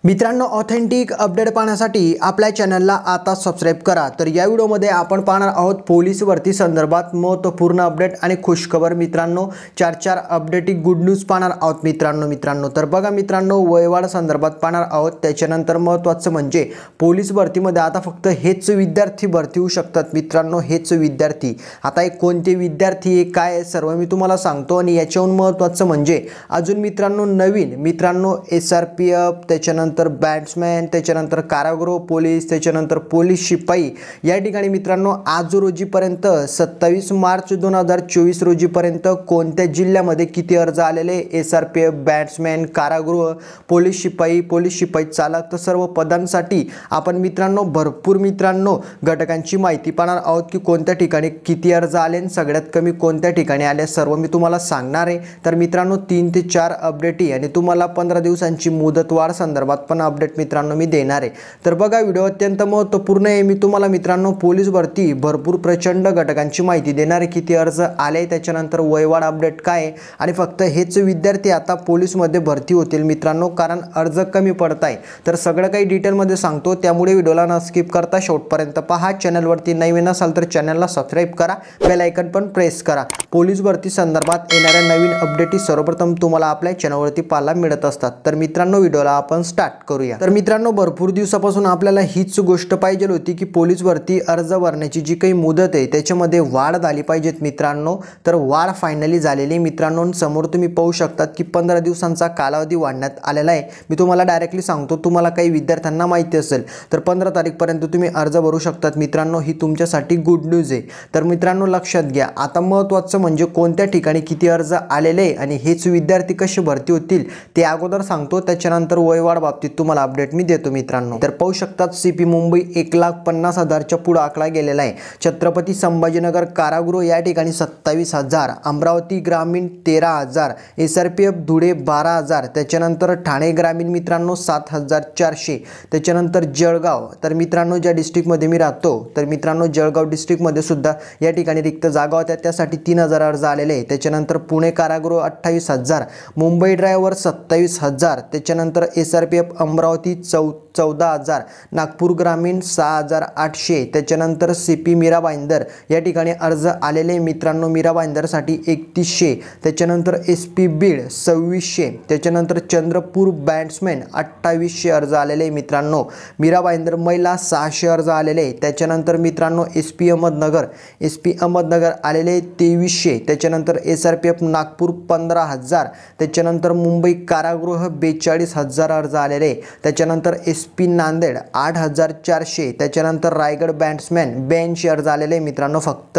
मित्रांनो, authentic update पाहण्यासाठी आपल्या चॅनलला आता सबस्क्राइब करा। तर या व्हिडिओमध्ये आपण पाहणार आहोत पोलीस भरती संदर्भात महत्त्वपूर्ण अपडेट आणि खुशखबर। मित्रांनो, चार अपडेटिंग गुड न्यूज पाहणार आहोत मित्रांनो। तर बघा मित्रांनो, वयवाढ संदर्भात पाहणार आहोत। त्याच्यानंतर महत्त्वाचं म्हणजे पोलीस भरतीमध्ये आता फक्त हेच विद्यार्थी भरती होऊ शकतात मित्रांनो, हेच विद्यार्थी। आता हे कोणते विद्यार्थी हे काय सर्व मी तुम्हाला सांगतो। आणि याच्याहून महत्त्वाचं म्हणजे अजून मित्रांनो नवीन मित्रांनो SRPF, त्याच्यानंतर बॅट्समॅन, त्याच्यानंतर कारागृह पोलीस, त्याच्यानंतर पोलीस शिपाई या ठिकाणी मित्रांनो आज रोजीपर्यंत 27 मार्च 2024 रोजीपर्यंत कोणत्या जिल्ह्यामध्ये किती अर्ज आलेले SRPF, बॅट्समॅन, कारागृह, पोलीस शिपाई चालक, तर सर्व पदांसाठी आपण मित्रांनो भरपूर मित्रांनो घटकांची माहिती पाहणार आहोत की कोणत्या ठिकाणी किती अर्ज आले आणि सगळ्यात कमी कोणत्या ठिकाणी आले सर्व मी तुम्हाला सांगणार आहे। तर मित्रांनो 3 ते 4 अपडेट आणि तुम्हाला 15 दिवसांची मुदतवाढ संदर्भात पण अपडेट मित्रांनो मी देणार आहे। तर बघा, व्हिडिओ अत्यंत महत्त्वपूर्ण आहे। मी तुम्हाला मित्रांनो पोलीस भरती भरपूर प्रचंड घटकांची माहिती देणार आहे, किती अर्ज आले, त्याच्यानंतर वयवाढ अपडेट काय आहे आणि फक्त हेच विद्यार्थी आता पोलीसमध्ये भरती होतील मित्रांनो, कारण अर्ज कमी पडत आहे। तर सगळं काही डिटेलमध्ये सांगतो, त्यामुळे व्हिडिओला न स्किप करता शेवटपर्यंत पहा। चॅनलवरती नवीन असाल तर चॅनलला सबस्क्राइब करा, बेल आयकॉन पण प्रेस करा। पोलीस भरती संदर्भात येणाऱ्या नवीन अपडेट सर्वप्रथम तुम्हाला आपल्या चॅनलवरती पाहायला मिळत असतात। तर मित्रांनो व्हिडिओला आपण स्टार्ट करूया। तर मित्रांनो भरपूर दिवसापासून आपल्याला हीच गोष्ट पाहिजे होती की पोलीस भरती अर्ज भरण्याची जी काही मुदत आहे त्याच्यामध्ये वाढ झाली पाहिजेत मित्रांनो। तर वाढ फायनली झालेली मित्रांनो, समोर तुम्ही पाहू शकतात की 15 दिवसांचा कालावधी वाढण्यात आलेला आहे। मी तुम्हाला डायरेक्टली सांगतो, तुम्हाला काही विद्यार्थ्यांना माहिती असेल तर 15 तारीखपर्यंत तुम्ही अर्ज भरू शकतात मित्रांनो, ही तुमच्यासाठी गुड न्यूज आहे। तर मित्रांनो लक्षात घ्या, आता महत्त्वाचं म्हणजे कोणत्या ठिकाणी किती अर्ज आलेले आणि हेच विद्यार्थी कसे भरती होतील ते अगोदर सांगतो, त्याच्यानंतर वयवाढ बाबतीत तुम्हाला अपडेट मी देतो मित्रांनो। तर पाहू शकतात CP मुंबई 1,50,000च्या पुढे आकडा गेलेला आहे। छत्रपती संभाजीनगर कारागृह या ठिकाणी 27,000, अमरावती ग्रामीण 13,000, SRPF धुळे 12,000, त्याच्यानंतर ठाणे ग्रामीण मित्रांनो 7,400, त्याच्यानंतर जळगाव, तर मित्रांनो ज्या डिस्ट्रिक्टमध्ये मी राहतो तर मित्रांनो जळगाव डिस्ट्रिक्टमध्ये सुद्धा या ठिकाणी रिक्त जागा होत्या, त्यासाठी 3,000 अर्ज आलेले आहे। त्याच्यानंतर पुणे कारागृह 28,000, मुंबई ड्रायव्हर 27,000, त्याच्यानंतर SRPF अमरावती 14,000, नागपूर ग्रामीण 6,800, त्याच्यानंतर CP मीरा भाईंदर या ठिकाणी अर्ज आलेले मित्रांनो, मीरा भाईंदरसाठी 3100, त्याच्यानंतर SP बीड 2600, त्याच्यानंतर चंद्रपूर बॅट्समॅन 2800 अर्ज आलेले मित्रांनो, मीरा भाईंदर महिला 600 अर्ज आलेले, त्याच्यानंतर मित्रांनो SP अहमदनगर आलेले 2300, त्याच्यानंतर SRPF नागपूर 15,000, त्याच्यानंतर मुंबई कारागृह 42,000 अर्ज आलेले, त्याच्यानंतर SP नांदेड 8,400, त्याच्यानंतर रायगड बॅट्समॅन 82 अर्ज आलेले मित्रांनो, फक्त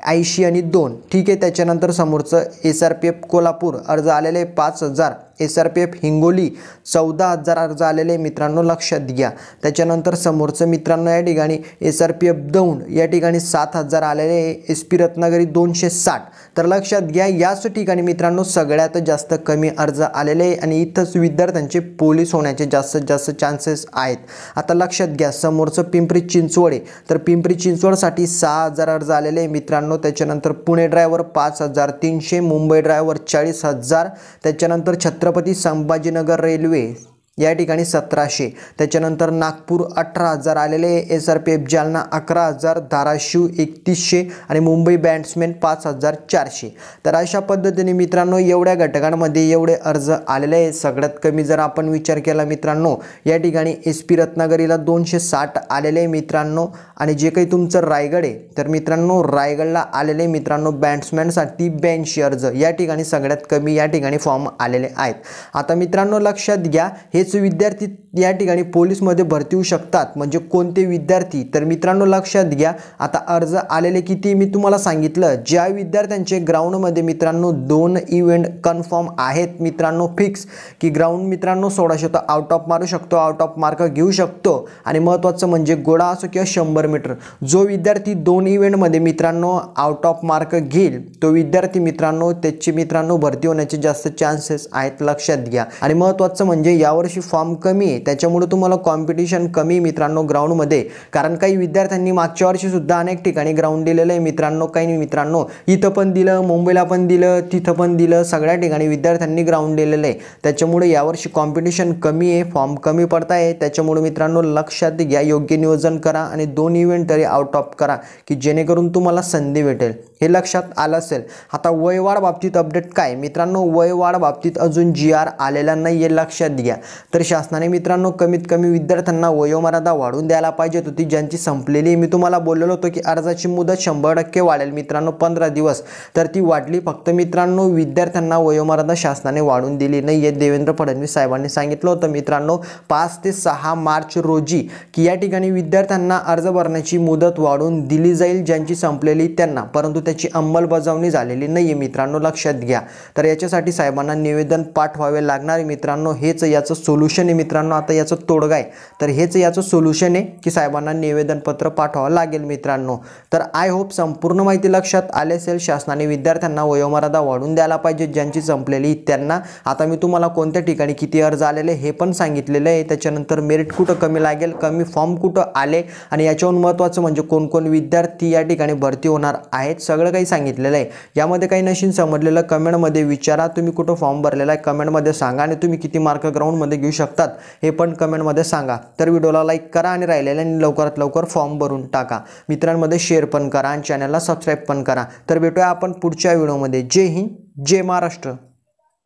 80 आणि 2, ठीक आहे। त्याच्यानंतर समोरचं SRPF कोल्हापूर अर्ज आलेले 5,000, SRPF हिंगोली 14,000 अर्ज आलेले मित्रांनो, लक्षात घ्या। त्याच्यानंतर समोरचं मित्रांनो या ठिकाणी SRPF दौंड या ठिकाणी 7,000 आलेले, SP रत्नागिरी 260, तर लक्षात घ्या याच ठिकाणी मित्रांनो सगळ्यात जास्त कमी अर्ज आलेले आणि इथंच विद्यार्थ्यांचे पोलीस होण्याचे जास्तीत जास्त चान्सेस आहेत। आता लक्षात घ्या, समोरचं पिंपरी चिंचवड आहे, तर पिंपरी चिंचवडसाठी 6,000 अर्ज आलेले मित्रांनो, त्याच्यानंतर पुणे ड्रायव्हर 5,300, मुंबई ड्रायव्हर 40,000, त्याच्यानंतर छत्रपती संभाजीनगर रेल्वे या ठिकाणी 1,700, त्याच्यानंतर नागपूर 18,000 आलेले, SRPF जालना 11,000, धाराशिव 3,100 आणि मुंबई बॅट्समॅन 5,400। तर अशा पद्धतीने मित्रांनो एवढ्या घटकांमध्ये एवढे अर्ज आलेले आहे। सगळ्यात कमी जर आपण विचार केला मित्रांनो या ठिकाणी SP रत्नागिरीला 260 आलेले मित्रांनो, आणि जे काही तुमचं रायगड आहे तर मित्रांनो रायगडला आलेले मित्रांनो बॅट्समॅनसाठी 82 अर्ज या ठिकाणी सगळ्यात कमी या ठिकाणी फॉर्म आलेले आहेत। आता मित्रांनो लक्षात घ्या, हेच विद्यार्थी या ठिकाणी पोलीसमध्ये भरती होऊ शकतात, म्हणजे कोणते विद्यार्थी, तर मित्रांनो लक्षात घ्या, आता अर्ज आलेले किती मी तुम्हाला सांगितलं। ज्या विद्यार्थ्यांचे ग्राउंडमध्ये मित्रांनो 2 इव्हेंट कन्फर्म आहेत मित्रांनो, फिक्स की ग्राउंड मित्रांनो 1600 तर आउट ऑफ मारू शकतो, आउट ऑफ मार्क घेऊ शकतो, आणि महत्त्वाचं म्हणजे गोळा असो किंवा 100 मीटर, जो विद्यार्थी 2 इव्हेंटमध्ये मित्रांनो आउट ऑफ मार्क घेईल तो विद्यार्थी मित्रांनो त्याची मित्रांनो भरती होण्याचे जास्त चान्सेस आहेत, लक्षात घ्या। आणि महत्त्वाचं म्हणजे यावर्षी यावर्षी फॉर्म कमी आहे, त्याच्यामुळे तुम्हाला कॉम्पिटिशन कमी मित्रांनो ग्राउंडमध्ये. कारण काही विद्यार्थ्यांनी मागच्या वर्षी सुद्धा अनेक ठिकाणी ग्राउंड दिलेलं आहे मित्रांनो. काही मित्रांनो इथं पण दिलं, मुंबईला पण दिलं, तिथं पण दिलं, सगळ्या ठिकाणी विद्यार्थ्यांनी ग्राउंड दिलेलं आहे. त्याच्यामुळे यावर्षी कॉम्पिटिशन कमी आहे, फॉर्म कमी पडत आहे. त्याच्यामुळे मित्रांनो लक्षात घ्या, योग्य नियोजन करा आणि 2 इव्हेंट तरी आउट ऑफ करा की जेणेकरून तुम्हाला संधी भेटेल. हे लक्षात आलं असेल. आता वयवाढ बाबतीत अपडेट काय मित्रांनो, वयवाढ बाबतीत अजून GR आलेला नाही आहे, लक्षात घ्या. तर शासनाने मित्रांनो कमीत कमी विद्यार्थ्यांना वयोमर्यादा वाढवून द्यायला पाहिजे होती, ज्यांची संपलेली. मी तुम्हाला बोललेलो होतो की अर्जाची मुदत 100% वाढेल मित्रांनो 15 दिवस, तर ती वाढली. फक्त मित्रांनो विद्यार्थ्यांना वयोमर्यादा शासनाने वाढवून दिली नाही आहे. देवेंद्र फडणवीस साहेबांनी सांगितलं होतं मित्रांनो 5 ते 6 मार्च रोजी की या ठिकाणी विद्यार्थ्यांना अर्ज भरण्याची मुदत वाढवून दिली जाईल ज्यांची संपलेली त्यांना, परंतु त्याची अंमलबजावणी झालेली नाही आहे मित्रांनो, लक्षात घ्या. तर याच्यासाठी साहेबांना निवेदन पाठवावे लागणार आहे मित्रांनो. हेच याचं सोल्युशन आहे मित्रांनो. आता याचं तोडगा आहे, तर हेच याचं सोल्युशन आहे की साहेबांना निवेदनपत्र पाठवावं लागेल मित्रांनो. तर आय होप संपूर्ण माहिती लक्षात आली असेल. शासनाने विद्यार्थ्यांना वयोमर्यादा वाढवून द्यायला पाहिजे ज्यांची संपलेली त्यांना. आता मी तुम्हाला कोणत्या ठिकाणी किती अर्ज आलेले हे पण सांगितलेलं आहे. त्याच्यानंतर मेरिट कुठं कमी लागेल, कमी फॉर्म कुठं आले आणि याच्याहून महत्त्वाचं म्हणजे कोण विद्यार्थी या ठिकाणी भरती होणार आहेत, सगळं काही सांगितलेलं आहे. यामध्ये काही नशीन समजलेलं कमेंटमध्ये विचारा. तुम्ही कुठं फॉर्म भरलेला आहे कमेंटमध्ये सांगा आणि तुम्ही किती मार्क ग्राउंडमध्ये घेऊ शकतात हे पण कमेंटमध्ये सांगा. तर व्हिडिओला लाईक करा आणि राहिलेल्या लवकरात लवकर फॉर्म भरून टाका. मित्रांमध्ये शेअर पण करा आणि चॅनलला सबस्क्राईब पण करा. तर भेटूया आपण पुढच्या व्हिडिओमध्ये. जय हिंद, जय महाराष्ट्र.